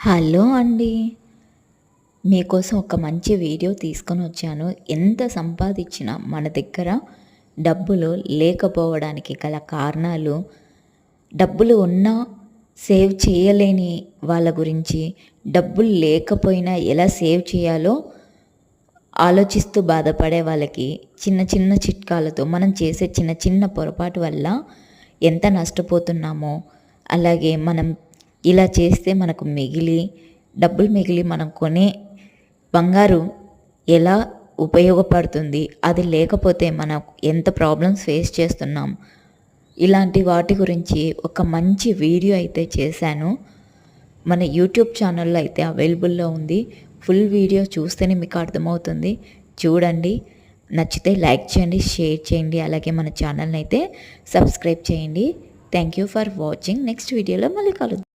Hello అండి. మీకోసం ఒక మంచి వీడియో తీసుకొని వచ్చాను. ఎంత సంపాదించినా మన దగ్గర డబ్బులు లేకపోవడానికి గల కారణాలు, డబ్బులు ఉన్నా సేవ్ చేయలేని వాళ్ళ గురించి, డబ్బులు లేకపోయినా ఎలా సేవ్ చేయాలో ఆలోచిస్తూ బాధపడే వాళ్ళకి చిన్న చిన్న చిట్కాలతో మనం చేసే చిన్న చిన్న పొరపాటు వల్ల ఎంత నష్టపోతున్నామో, అలాగే మనం ఇలా చేస్తే మనకు డబ్బులు మిగిలి మనం కొనే బంగారు ఎలా ఉపయోగపడుతుంది, అది లేకపోతే మనం ఎంత ప్రాబ్లమ్స్ ఫేస్ చేస్తున్నాం, ఇలాంటి వాటి గురించి ఒక మంచి వీడియో అయితే చేశాను. మన యూట్యూబ్ ఛానల్లో అయితే అవైలబుల్లో ఉంది. ఫుల్ వీడియో చూస్తేనే మీకు అర్థమవుతుంది. చూడండి, నచ్చితే లైక్ చేయండి, షేర్ చేయండి, అలాగే మన ఛానల్ని అయితే సబ్స్క్రైబ్ చేయండి. Thank you for watching. Next వీడియోలో మళ్ళీ కలుద్దాం.